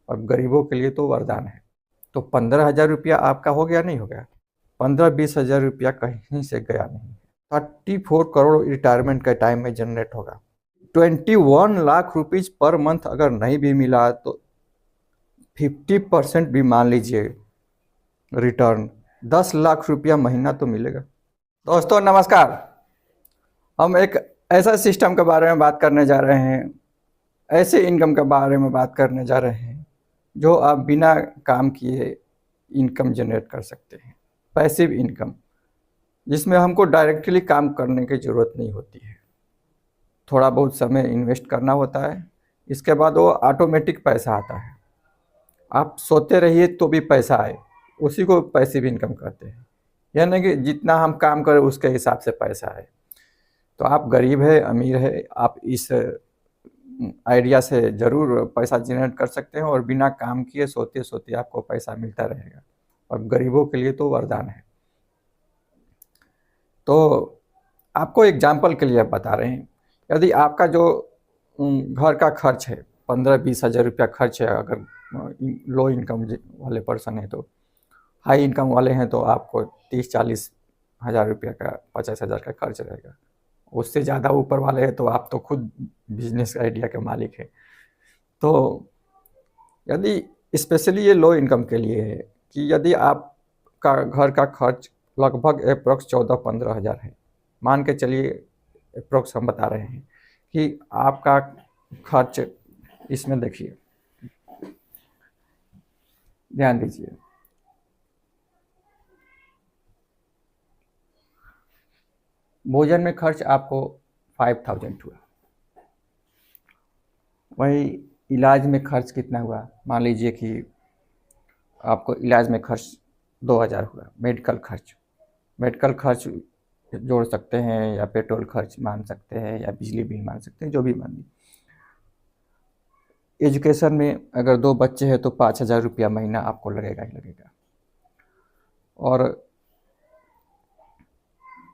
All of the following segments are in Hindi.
और गरीबों के लिए तो वरदान है। तो 15,000 रुपया आपका हो गया नहीं हो गया? 15-20 हज़ार रुपया कहीं से गया नहीं। 34 करोड़ रिटायरमेंट के टाइम में जनरेट होगा। 21 लाख रुपीज पर मंथ अगर नहीं भी मिला तो 50% भी मान लीजिए रिटर्न, 10 लाख रुपया महीना तो मिलेगा। दोस्तों नमस्कार, हम एक ऐसा सिस्टम के बारे में बात करने जा रहे हैं, ऐसे इनकम के बारे में बात करने जा रहे हैं जो आप बिना काम किए इनकम जनरेट कर सकते हैं। पैसिव इनकम, जिसमें हमको डायरेक्टली काम करने की ज़रूरत नहीं होती है। थोड़ा बहुत समय इन्वेस्ट करना होता है, इसके बाद वो ऑटोमेटिक पैसा आता है। आप सोते रहिए तो भी पैसा आए, उसी को पैसिव इनकम कहते हैं। यानी कि जितना हम काम करें उसके हिसाब से पैसा आए। तो आप गरीब है अमीर है, आप इस आइडिया से ज़रूर पैसा जनरेट कर सकते हैं और बिना काम किए सोते सोते आपको पैसा मिलता रहेगा, और गरीबों के लिए तो वरदान है। तो आपको एग्जाम्पल के लिए बता रहे हैं, यदि आपका जो घर का खर्च है 15-20 हज़ार रुपया खर्च है, अगर लो इनकम वाले पर्सन है, तो हाई इनकम वाले हैं तो आपको 30-40 हज़ार रुपया का 50 हज़ार का खर्च रहेगा। उससे ज़्यादा ऊपर वाले हैं तो आप तो खुद बिजनेस आइडिया के मालिक हैं। तो यदि स्पेशली ये लो इनकम के लिए है कि यदि आपका घर का खर्च लगभग अप्रोक्स 14-15 हज़ार है, मान के चलिए अप्रोक्स हम बता रहे हैं कि आपका खर्च, इसमें देखिए ध्यान दीजिए, भोजन में खर्च आपको 5000 हुआ, वही इलाज में खर्च कितना हुआ, मान लीजिए कि आपको इलाज में खर्च 2000 हुआ। मेडिकल खर्च जोड़ सकते हैं, या पेट्रोल खर्च मान सकते हैं, या बिजली बिल मान सकते हैं, जो भी मान लीजिए। एजुकेशन में अगर 2 बच्चे हैं तो 5000 रुपया महीना आपको लगेगा ही लगेगा। और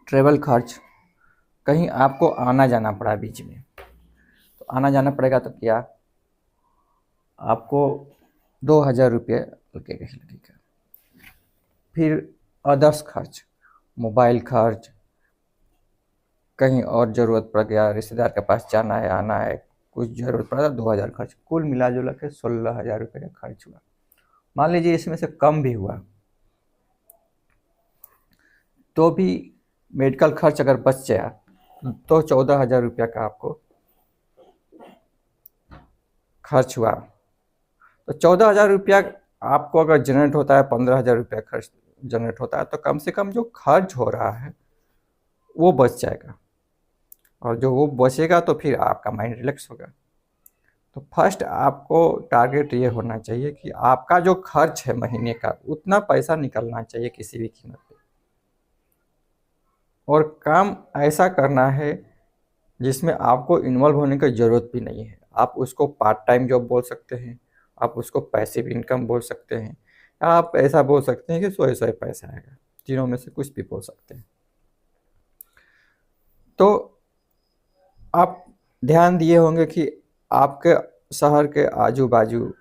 ट्रेवल खर्च, कहीं आपको आना जाना पड़ा बीच में, तो आना जाना पड़ेगा तो क्या आपको 2000 रुपये लगेगा ही लगेगा। फिर अदर्स खर्च, मोबाइल खर्च, कहीं और ज़रूरत पड़ गया, रिश्तेदार के पास जाना है, आना है, कुछ ज़रूरत पड़ा, 2000 खर्च, कुल मिला जुला के 16,000 रुपये का खर्च हुआ। मान लीजिए इसमें से कम भी हुआ तो भी मेडिकल खर्च अगर बच गया तो 14,000 रुपया का आपको खर्च हुआ। तो 14,000 रुपया आपको अगर जनरेट होता है, 15,000 रुपया खर्च जनरेट होता है, तो कम से कम जो खर्च हो रहा है वो बच जाएगा, और जो वो बचेगा तो फिर आपका माइंड रिलैक्स होगा। तो फर्स्ट आपको टारगेट ये होना चाहिए कि आपका जो खर्च है महीने का, उतना पैसा निकलना चाहिए किसी भी कीमत पे, और काम ऐसा करना है जिसमें आपको इन्वॉल्व होने की ज़रूरत भी नहीं है। आप उसको पार्ट टाइम जॉब बोल सकते हैं, आप उसको पैसिव इनकम बोल सकते हैं, या आप ऐसा बोल सकते हैं कि सोए पैसा आएगा, तीनों में से कुछ भी बोल सकते हैं। तो आप ध्यान दिए होंगे कि आपके शहर के आजू बाजू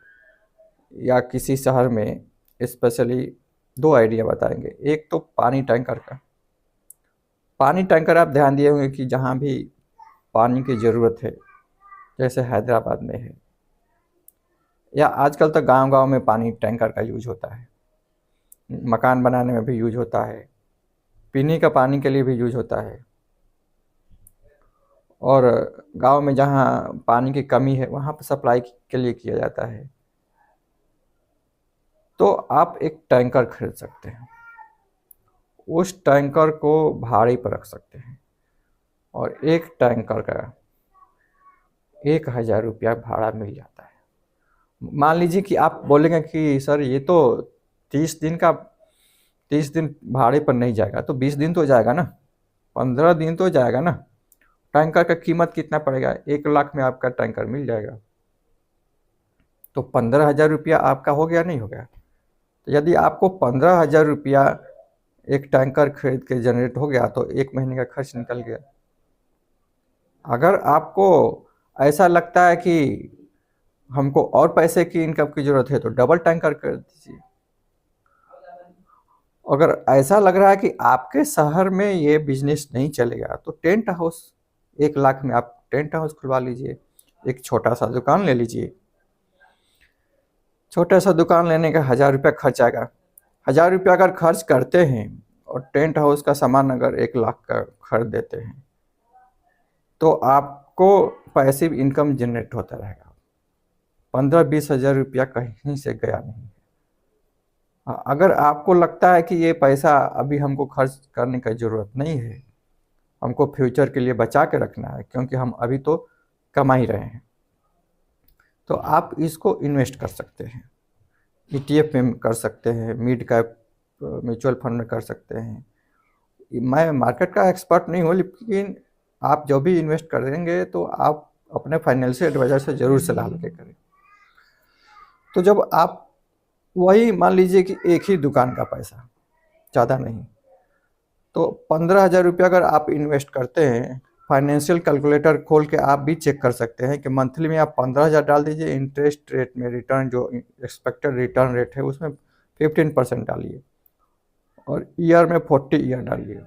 या किसी शहर में स्पेशली 2 आइडिया बताएंगे। एक तो पानी टैंकर का। पानी टैंकर आप ध्यान दिए होंगे कि जहाँ भी पानी की ज़रूरत है, जैसे हैदराबाद में है, या आजकल तो गांव-गांव में पानी टैंकर का यूज होता है, मकान बनाने में भी यूज होता है, पीने का पानी के लिए भी यूज होता है, और गांव में जहाँ पानी की कमी है वहाँ पर सप्लाई के लिए किया जाता है। तो आप एक टैंकर खरीद सकते हैं, उस टैंकर को भाड़े पर रख सकते हैं, और एक टैंकर का 1000 रुपया भाड़ा मिल जाता है। मान लीजिए कि आप बोलेंगे कि सर ये तो 30 दिन का, 30 दिन भाड़े पर नहीं जाएगा, तो 20 दिन तो जाएगा ना, 15 दिन तो जाएगा ना। टैंकर का कीमत कितना पड़ेगा? 1 लाख में आपका टैंकर मिल जाएगा। तो 15,000 रुपया आपका हो गया नहीं हो गया? तो यदि आपको 15,000 रुपया एक टैंकर खरीद के जनरेट हो गया तो 1 महीने का खर्च निकल गया। अगर आपको ऐसा लगता है कि हमको और पैसे की इनकम की ज़रूरत है तो डबल टैंकर कर दीजिए। अगर ऐसा लग रहा है कि आपके शहर में ये बिजनेस नहीं चलेगा तो टेंट हाउस, 1 लाख में आप टेंट हाउस खुलवा लीजिए, एक छोटा सा दुकान ले लीजिए। छोटा सा दुकान लेने का 1000 रुपया खर्च आएगा। 1000 रुपया अगर खर्च करते हैं और टेंट हाउस का सामान अगर 1 लाख का खरीद देते हैं तो आपको पैसिव इनकम जनरेट होता रहेगा। 15-20 हज़ार रुपया कहीं से गया नहीं। अगर आपको लगता है कि ये पैसा अभी हमको खर्च करने की ज़रूरत नहीं है, हमको फ्यूचर के लिए बचा के रखना है क्योंकि हम अभी तो कमा ही रहे हैं, तो आप इसको इन्वेस्ट कर सकते हैं। ETF में कर सकते हैं, मिड कैप म्यूचुअल फंड में कर सकते हैं। मैं मार्केट का एक्सपर्ट नहीं हूँ, लेकिन आप जो भी इन्वेस्ट करेंगे तो आप अपने फाइनेंशियल एडवाइज़र से ज़रूर सलाह लेके करें। तो जब आप वही मान लीजिए कि एक ही दुकान का पैसा, ज़्यादा नहीं, तो 15,000 रुपया अगर आप इन्वेस्ट करते हैं, फाइनेंशियल कैलकुलेटर खोल के आप भी चेक कर सकते हैं कि मंथली में आप 15,000 डाल दीजिए, इंटरेस्ट रेट में रिटर्न जो एक्सपेक्टेड रिटर्न रेट है उसमें 15% डालिए और ईयर में 40 ईयर डालिए,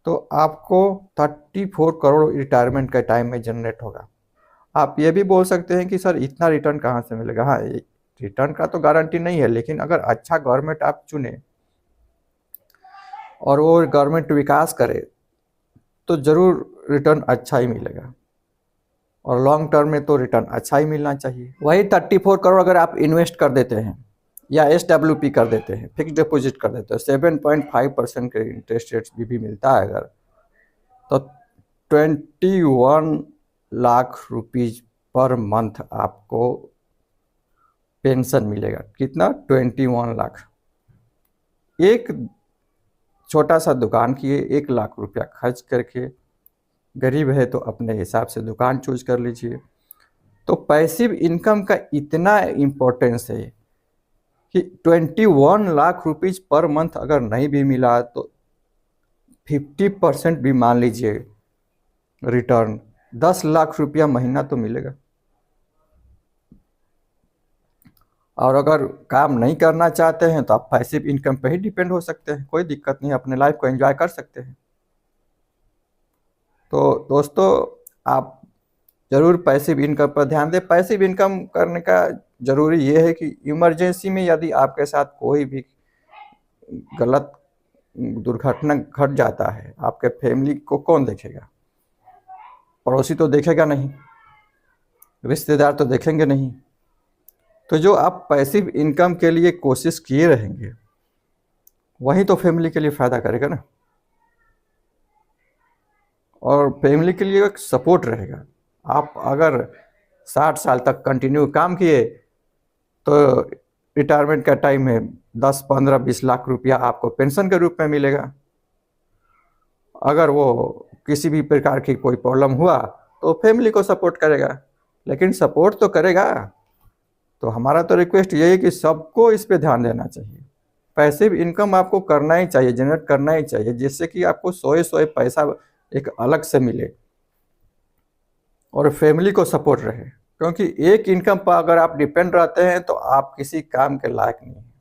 तो आपको 34 करोड़ रिटायरमेंट के टाइम में जनरेट होगा। आप ये भी बोल सकते हैं कि सर इतना रिटर्न कहाँ से मिलेगा। हाँ, रिटर्न का तो गारंटी नहीं है, लेकिन अगर अच्छा गवर्नमेंट आप चुने और वो गवर्नमेंट विकास करे तो ज़रूर रिटर्न अच्छा ही मिलेगा, और लॉन्ग टर्म में तो रिटर्न अच्छा ही मिलना चाहिए। वही 34 करोड़ अगर आप इन्वेस्ट कर देते हैं या SWP कर देते हैं, फिक्स डिपॉजिट कर देते हैं, 7.5% के इंटरेस्ट रेट्स भी मिलता है अगर, तो 21 लाख रुपीज़ पर मंथ आपको पेंशन मिलेगा। कितना? 21 लाख। एक छोटा सा दुकान किए, 1 लाख रुपया खर्च करके, गरीब है तो अपने हिसाब से दुकान चूज कर लीजिए। तो पैसिव इनकम का इतना इम्पोर्टेंस है कि 21 लाख रुपीज़ पर मंथ अगर नहीं भी मिला तो 50% भी मान लीजिए रिटर्न, 10 लाख रुपया महीना तो मिलेगा। और अगर काम नहीं करना चाहते हैं तो आप पैसिव इनकम पे ही डिपेंड हो सकते हैं, कोई दिक्कत नहीं, अपने लाइफ को एंजॉय कर सकते हैं। तो दोस्तों, आप ज़रूर पैसिव इनकम पर ध्यान दें। पैसिव इनकम करने का ज़रूरी ये है कि इमरजेंसी में यदि आपके साथ कोई भी गलत दुर्घटना घट जाता है, आपके फैमिली को कौन देखेगा? पड़ोसी तो देखेगा नहीं, रिश्तेदार तो देखेंगे नहीं। तो जो आप पैसिव इनकम के लिए कोशिश किए रहेंगे वही तो फैमिली के लिए फ़ायदा करेगा ना, और फैमिली के लिए एक सपोर्ट रहेगा। आप अगर 60 साल तक कंटिन्यू काम किए तो रिटायरमेंट का टाइम में 10, 15, 20 लाख रुपया आपको पेंशन के रूप में मिलेगा। अगर वो किसी भी प्रकार की कोई प्रॉब्लम हुआ तो फैमिली को सपोर्ट करेगा, लेकिन सपोर्ट तो करेगा। तो हमारा तो रिक्वेस्ट यही है कि सबको इस पे ध्यान देना चाहिए। पैसिव इनकम आपको करना ही चाहिए, जनरेट करना ही चाहिए, जिससे कि आपको सोए पैसा एक अलग से मिले और फैमिली को सपोर्ट रहे। क्योंकि एक इनकम पर अगर आप डिपेंड रहते हैं तो आप किसी काम के लायक नहीं हैं,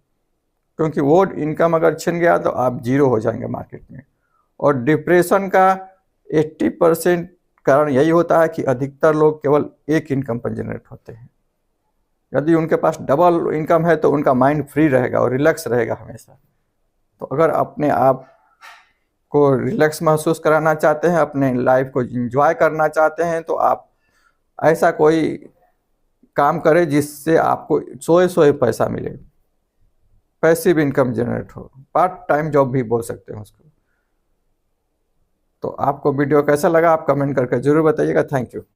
क्योंकि वो इनकम अगर छिन गया तो आप जीरो हो जाएंगे मार्केट में। और डिप्रेशन का 80% कारण यही होता है कि अधिकतर लोग केवल एक इनकम पर जनरेट होते हैं। यदि उनके पास डबल इनकम है तो उनका माइंड फ्री रहेगा और रिलैक्स रहेगा हमेशा। तो अगर अपने आप को रिलैक्स महसूस कराना चाहते हैं, अपने लाइफ को एंजॉय करना चाहते हैं, तो आप ऐसा कोई काम करें जिससे आपको सोए पैसा मिले, पैसिव इनकम जनरेट हो, पार्ट टाइम जॉब भी बोल सकते हैं उसको। तो आपको वीडियो कैसा लगा आप कमेंट करके ज़रूर बताइएगा। Thank you.